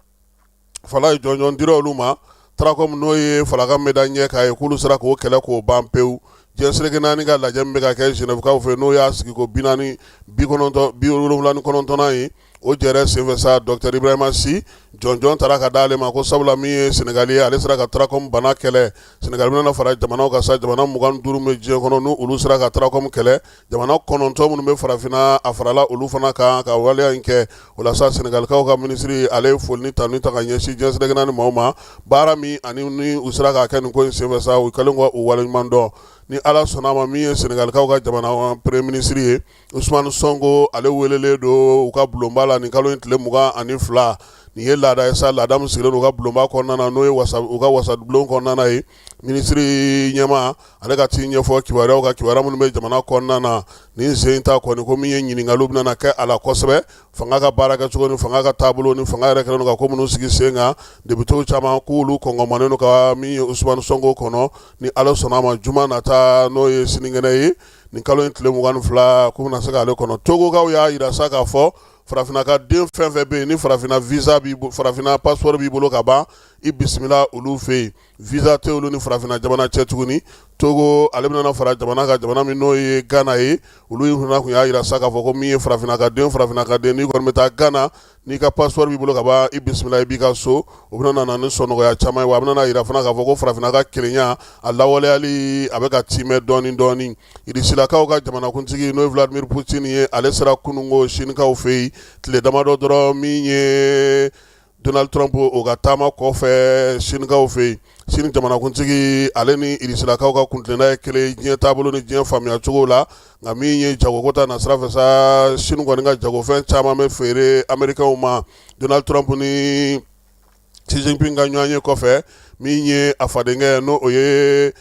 fala ye jɔnjɔn dira olu ma Tracom n'o ye falaka médaille ɲɛ k'a ye k'olu sera k'o kɛlɛ k'o ban pewu diɲɛsereke naani ka lajɛ min bɛ ka kɛ Genève-kaw fɛ n'o y'a sigi ko 79 ye o jɛrɛ senfɛ sa Dr Ibrahima Sy jɔnjɔn taara ka d'ale ma ko sabula min ye Senegali ye ale sera ka Tracom bana kɛlɛ Senegali bɛna fara jamanaw kan sa jamana 25 bɛ diɲɛ kɔnɔ n'olu sera ka Tracom kɛlɛ jamana 9 minnu bɛ farafinna a farala olu fana kan ka waleya in kɛ o la sa Senegalikaw ka minisiri ale ye foli ni tanu ta ka ɲɛsin diɲɛsereke naani maaw ma baara min ani ni u sera k'a kɛ nin ko in senfɛ sa u kɛlen kɔ u waleɲuman dɔn ni Ala sɔnna ma min ye Senegalikaw ka jamana premier ministre ye Ousmane Sonko ale welelen don u ka bulonba la nin kalo in tile 22 nin ye laada ye sa laada min sigilen don u ka bulonba kɔnɔna na n'o ye u ka wasadulon kɔnɔna ye minisiri ɲɛma ale ka t'i ɲɛfɔ kibaruyaw ka kibaruya minnu bɛ jamana kɔnɔna na nin sen ta kɔni ko min ye ɲininkaliw bɛna kɛ a la kosɛbɛ fanga ka baara kɛcogo ni fanga ka taabolo ni fanga yɛrɛ kɛlen don ka ko minnu sigi sen kan députés caman k'olu kɔngɔmanen don ka min ye Ousmane Sonko kɔnɔ ni Ala sɔnna a ma juma nata n'o ye sinikɛnɛ ye nin kalo in tile 22 k'u bɛna se k'ale kɔnɔ Togokaw y'a yira sa k'a fɔ farafina ka den fɛn fɛn bɛ yen ni farafina visa b'i bolo farafina passeport b'i bolo ka ban i bisimila olu fɛ yen visa tɛ olu ni farafina jamana cɛ tuguni Togo ale bɛna fara jamana ka jamana min n'o ye Ghana ye olu fana kun y'a yira sa k'a fɔ ko min ye farafina ka den n'i kɔni bɛ taa Ghana n'i ka passeport b'i bolo ka ban i bisimila i b'i ka so o bɛna na ni sɔnɔgɔya caman ye wa a bɛna yira fana k'a fɔ ko farafina ka kelenya a lawaleyali a bɛ ka timɛ dɔɔni dɔɔni Rusilakaw ka jamanakuntigi n'o ye Vladimir Poutine ye ale sera kununko Sinikaw fɛ yen tile damadɔ dɔrɔn min ye Donald Trump o ka taama kɔfɛ Sinikaw fɛ yen Sini jamanakuntigi ale ni Rusilakaw ka kuntilenna ye kelen diɲɛ taabolo ni diɲɛ faamuya cogo la nka min ye jagoko ta nasira fɛ sa Sini kɔni ka jagofɛn caman bɛ feere Américains ma Donald Trump ni Xi Jinping ka ɲɔgɔn ye kɔfɛ min ye a fadenkɛ n'o o ye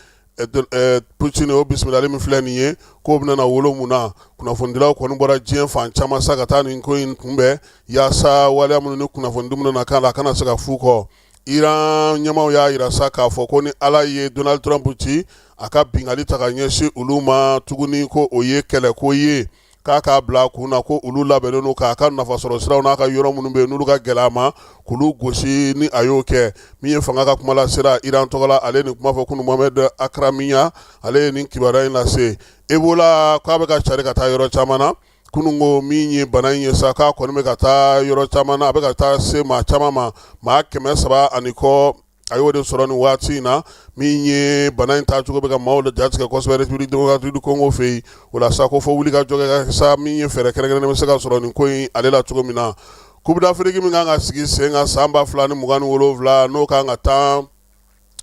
Poutine o bisimilali min filɛ nin ye k'o bɛna wolo mun na kunnafonidilaw kɔni bɔra diɲɛ fan caman sa ka taa nin ko in kunbɛn yaasa waleya minnu ni kunnafonidiw bɛna k'a la a kana se ka fu kɔ Iran ɲɛmaw y'a yira sa k'a fɔ ko ni Ala ye Donald Trump ci a ka bingali ta ka ɲɛsin olu ma tuguni ko o ye kɛlɛko ye k'a k'a bila kun na ko olu labɛnnen don k'a ka nafasɔrɔ siraw n'a ka yɔrɔ minnu bɛ yen n'olu ka gɛlɛ a ma k'olu gosi ni a y'o kɛ min ye fanga ka kuma lasera Iran tɔgɔ la ale nin kuma fɔ kunu Mohamed Akramiya ale ye nin kibaruya in lase Ebola k'a bɛ ka cari ka taa yɔrɔ caman na kunungo min ye bana in ye sa k'a kɔni bɛ ka taa yɔrɔ caman na a bɛ ka taa se maa caman ma maa 300 ani kɔ a y'o de sɔrɔ nin waati in na min ye bana in taa cogo bɛ ka maaw jatigɛ kosɛbɛ République démocratique du Congo fɛ yen o la sa ko fɔ wuli ka jɔ kɛ sa min ye fɛɛrɛ kɛrɛnkɛrɛnnen bɛ se ka sɔrɔ nin ko in ale la cogo min na Coupe d'Afrique min kan ka sigi sen kan san 2027 n'o kan ka taa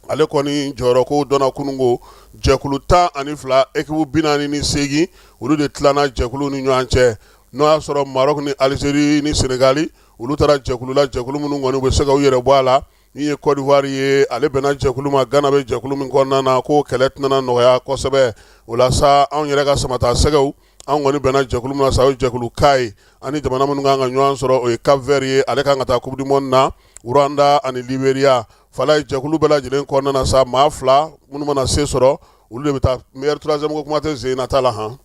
ale kɔni jɔyɔrɔ ko dɔnna kunungo jɛkulu 12 équipe 48 olu de tilana jɛkulu ni ɲɔgɔn cɛ n'o y'a sɔrɔ Maroc ni Algérie ni Sénégal olu taara jɛkulu la jɛkulu minnu kɔni u bɛ se ka u yɛrɛ bɔ a la min ye Côte d'Ivoire ye ale bɛnna jɛkulu ma Ghana bɛ jɛkulu min kɔnɔna na ko kɛlɛ tɛna nɔgɔya kosɛbɛ o la sa anw yɛrɛ ka samata sɛgɛw anw kɔni bɛnna jɛkulu min na sa o ye jɛkulu K ye ani jamana minnu kan ka ɲɔgɔn sɔrɔ o ye Cap Vert ye ale kan ka taa Coupe du Monde na Rwanda ani Liberia fala ye jɛkulu bɛɛ lajɛlen kɔnɔna na sa maa 2 minnu mana se sɔrɔ olu de bɛ taa meilleur troisième ko kuma tɛ Zeyina ta la han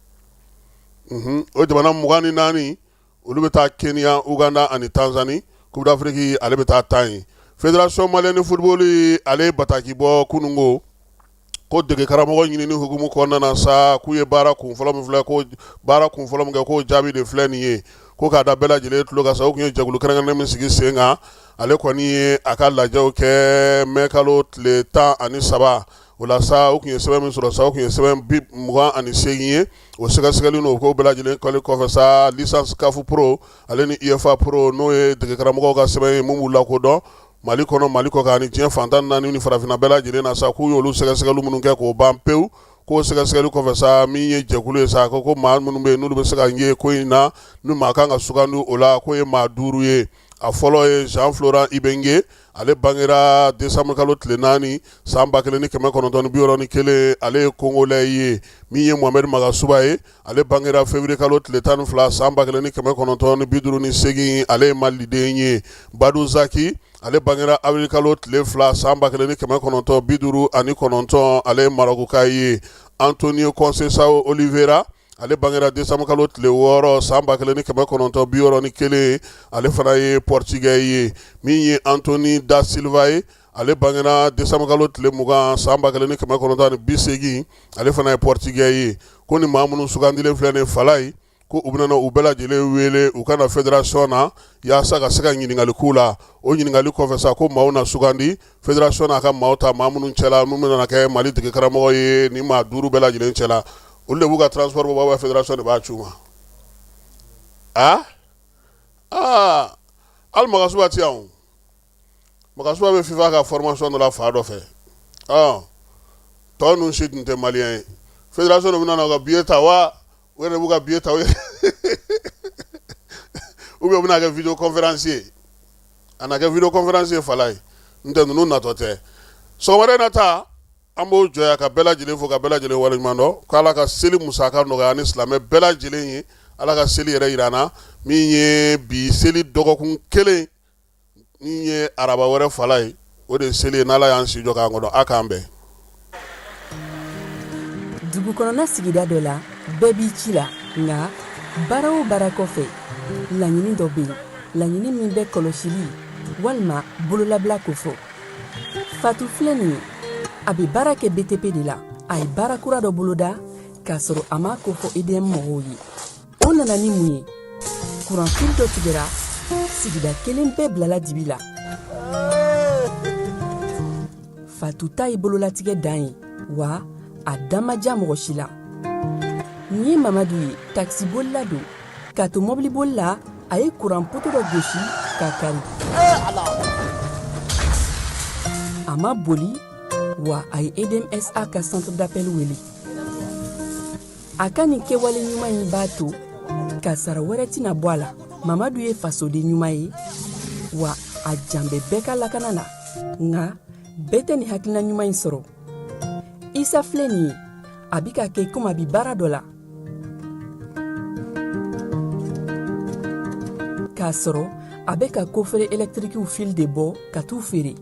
o jamana 24 olu bɛ taa Kenya Uganda ani Tanzanie Coupe d'Afrique ale bɛ taa 10 ye Fédération malienne de football ale bataki bɔ kunungo ko dege karamɔgɔ ɲinini hukumu kɔnɔna na sa k'u ye baara kunfɔlɔ min filɛ ko baara kunfɔlɔ min kɛ ko jaabi de filɛ nin ye ko k'a da bɛɛ lajɛlen tulo ka sa o kun ye jɛkulu kɛrɛnkɛrɛnnen min sigi sen kan ale kɔni ye a ka lajɛw kɛ mɛ kalo tile 13 o la sa o kun ye sɛbɛn min sɔrɔ sa o kun ye sɛbɛn 28 ye o sɛgɛsɛgɛli n'o ko bɛɛ lajɛlen kɔli kɔfɛ sa licence CAF Pro ale ni UEFA Pro n'o ye dege karamɔgɔw ka sɛbɛn ye mun b'u lakodɔn Mali kɔnɔ Mali kɔ kan ni diɲɛ fantan naani ni farafinna bɛɛ lajɛlen na sa k'u y'olu sɛgɛsɛgɛli minnu kɛ k'o ban pewu k'o sɛgɛsɛgɛli kɔfɛ sa min ye jɛkulu ye sa ko maa minnu bɛ yen n'olu bɛ se ka ye ko in na ni maa kan ka sugandi o la k'o ye maa 5 ye a fɔlɔ ye Jean Florent Ibenge ale bangera décembre kalo tile 4 san 1991 ale ye Congolais ye min ye Mohamed Magasuba ye ale bangera février kalo tile 12 san 1958 ale ye Maliden ye Badou Zaki ale bangera avril kalo tile 2 san 1959 ale ye Marokuka ye Antonio Conceição Oliveira ale bangera décembre kalo tile 6 san 1991 ale fana ye Portugais ye min ye Anthony da Silva ye ale bangera décembre kalo tile 20 san 1980 ale fana ye Portugais ye ko ni maa minnu sugandilen filɛ nin fala ye ko u bɛna u bɛɛ lajɛlen wele u ka na fédération na yaasa ka se ka ɲininkali k'u la o ɲininkali kɔfɛ sa ko maaw na sugandi fédération n'a ka maaw ta maa minnu cɛla minnu bɛna kɛ Mali dege karamɔgɔ ye ni maa 5 bɛɛ lajɛlen cɛla olu de b'u ka transport bɔ baba fédération de b'a c'u ma hali Magasuba ti yan Magasuba bɛ FIFA ka formation dɔ la fa dɔ fɛ tɔ ninnu si tun tɛ maliyɛn ye fédération de bɛna na u ka billet ta wa u yɛrɛ b'u ka billet ta ou bien u bɛna kɛ vidéo conférence ye a na kɛ vidéo conférence ye fala ye n tɛ ninnu natɔ tɛ sɔgɔmada in na ta an b'o jɔya ka bɛɛ lajɛlen fo ka bɛɛ lajɛlen waleɲuman dɔn k'Ala ka seli musaka nɔgɔya ni silamɛ bɛɛ lajɛlen ye Ala ka seli yɛrɛ yira an na min ye bi seli dɔgɔkun 1 min ye araba wɛrɛ fala ye o de ye seli ye n'Ala y'an si jɔ k'an kɔnɔ a k'an bɛn. Dugukɔnɔna sigida dɔ la bɛɛ b'i ci la nka baara o baara kɔfɛ laɲini dɔ bɛ yen laɲini min bɛ kɔlɔsili walima bololabila ko fɔ Fatu filɛ nin ye a bɛ baara kɛ BTP de la a ye baara kura dɔ boloda k'a sɔrɔ a ma ko fɔ EDM mɔgɔw ye o nana ni mun ye kuran fili dɔ tigɛra sigida kelen bɛɛ bilala dibi la Fatu ta ye bololatigɛ dan ye wa a dan ma diya mɔgɔ si la nin ye Mamadu ye taxibolila don k'a to mɔbiliboli la a ye kuran poto dɔ gosi k'a kari a ma boli wa a ye EDM SA ka centre d'appel wele a ka nin kɛwale ɲuman in b'a to ka sara wɛrɛ tɛna bɔ a la Mamadu ye fasoden ɲuman ye wa a jan bɛ bɛɛ ka lakana na nka bɛɛ tɛ nin hakilina ɲuman in sɔrɔ Isa filɛ nin ye a bi ka kɛ komi a bi baara dɔ la k'a sɔrɔ a bɛ ka kofere électrique fil de bɔ ka t'u feere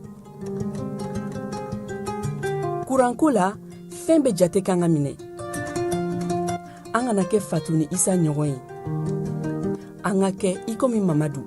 kuranko la fɛn bɛ jate kan ka minɛ an kana kɛ Fatu ni Isa ɲɔgɔn ye. An ka kɛ i komi Mamadu.